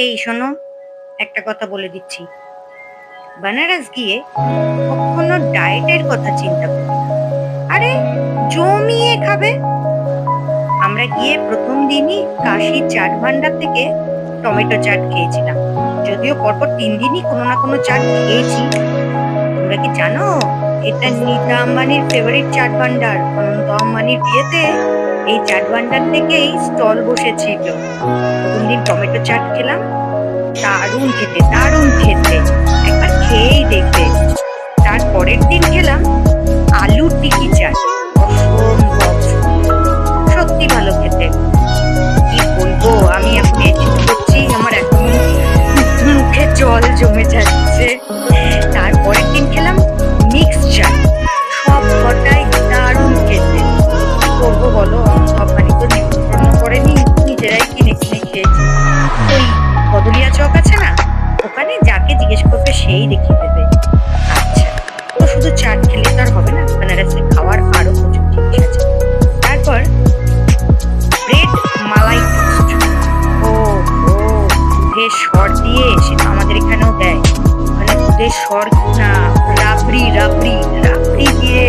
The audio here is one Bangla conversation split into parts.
এই শোনো, একটা কথা বলে দিচ্ছি। বানারস গিয়ে কখনো ডায়েটের কথা চিন্তা করবে না। আরে জমিয়ে খাবে। আমরা গিয়ে প্রথম দিনই কাশি চাট ভান্ডার থেকে টমেটো চাট খেয়েছিলাম। যদিও পরপর 3 দিনই কোনো না কোনো চাট খেয়েছি। তোমরা কি জানো এটা নীতা আম্বানির ফেভারিট চাট ভান্ডার? অনন্ত আম্বানির বিয়েতে এই চাট ভান্ডার থেকেই স্টল বসেছিল। প্রথম দিন টমেটো চাট খেলাম, দারুণ খেতে দারুণ খেতে, একবার খেয়েই দেখবে। তারপরের দিন খেলাম আলুর টিকি চাট, অসম্ভব সত্যি ভালো খেতে। কি বলবো, আমি এখন এডিট করছি, আমার এখন মুখে জল জমে যাচ্ছে। তারপরের দিন খেলাম মিক্স চাট, সব কটাই দারুণ খেতে। কি করবো বলো, কোম্পানি তো নিমন্ত্রণ করেনি, নিজেরাই কিনে কিনে খেয়েছি। ওই বদলিয়া চক আছে না, ওখানে যাকে জিজ্ঞেস করবে সেই দেখিয়ে দেবে। আচ্ছা, তো শুধু চাট খেলে তো আর হবে না, বেনারসে খাওয়ার আরো প্রচুর জিনিস আছে। তারপর ব্রেড মালাই টোস্ট, ও ও দুধের সর দিয়ে, সেটা আমাদের এখানেও দেয়। ওখানে দুধের সর না, রাবড়ি রাবড়ি রাবড়ি দিয়ে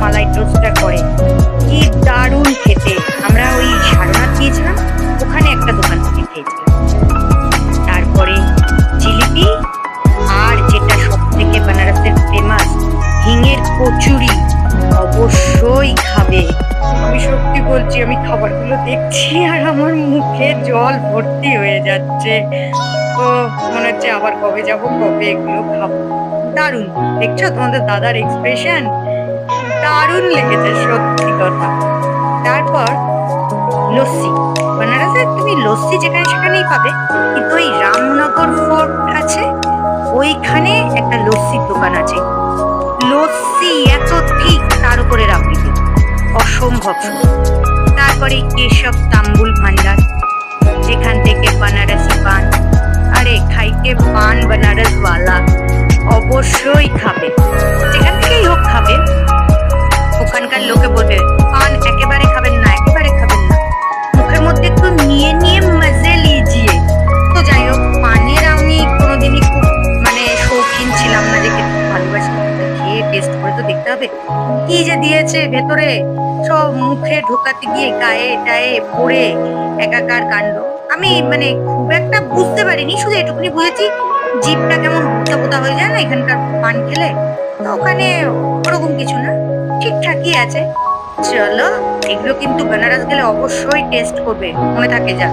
মালাই টোস্টটা করে, কি দারুণ খেতে। আমরা ওই সারনাথ গিয়েছিলাম, ওখানে একটা দোকান থেকে খেয়েছিলাম। তারপরে জিলিপি, আর যেটা সব থেকে বেনারসের ফেমাস হিঙের কচুরি, অবশ্যই খাবে। আমি সত্যি বলছি, আমি খাবারগুলো দেখছি আর আমার মুখে জল ভর্তি হয়ে যাচ্ছে। তো মনে হচ্ছে আবার কবে যাব, কবে এগুলো খাবো। দারুণ, দেখছো তোমাদের দাদার এক্সপ্রেশন, দারুণ লেগেছে সত্যি কথা। তারপর লস্যি, বেনারসে তুমি লস্যি যেখানে সেখানেই পাবে, কিন্তু ওই রামনগর ফোর্ট আছে, ওইখানে একটা লস্যির দোকান আছে। লস্যি এত ঠিক, তার উপরে রাবড়ি দিই, অসম্ভব সুন্দর। তারপরে কেশব তাম্বুল ভান্ডার, যেখান থেকে বানারসি পান, আরে খাইকে পান বানারস ওয়ালা, অবশ্যই খাবে, যেখান থেকেই হোক খাবে। ওখানকার লোকে বলবে পান একেবারে খাবেন না, একেবারে খাবেন না, মুখের মধ্যে একটু নিয়ে নিয়ে মজে লিজিয়ে। তো যাই হোক, পানের আমি কোনোদিনই খুব শৌখিন ছিলাম না, যে খেতে ভালোবাসি। খেয়ে টেস্ট করে তো দেখতে হবে কি যে দিয়েছে ভেতরে, সব মুখে ঢোকাতে গিয়ে গায়ে টায়ে পড়ে একাকার কাণ্ড। আমি খুব একটা বুঝতে পারিনি, শুধু এটুকুনি বুঝেছি জিভটা কেমন ভোতা ভোতা হয়ে যায় না এখানকার পান খেলে। তো ওখানে ওরকম কিছু না, ঠিকঠাকই আছে। চলো, এগুলো কিন্তু বেনারস গেলে অবশ্যই টেস্ট করবে, মনে থাকে যেন।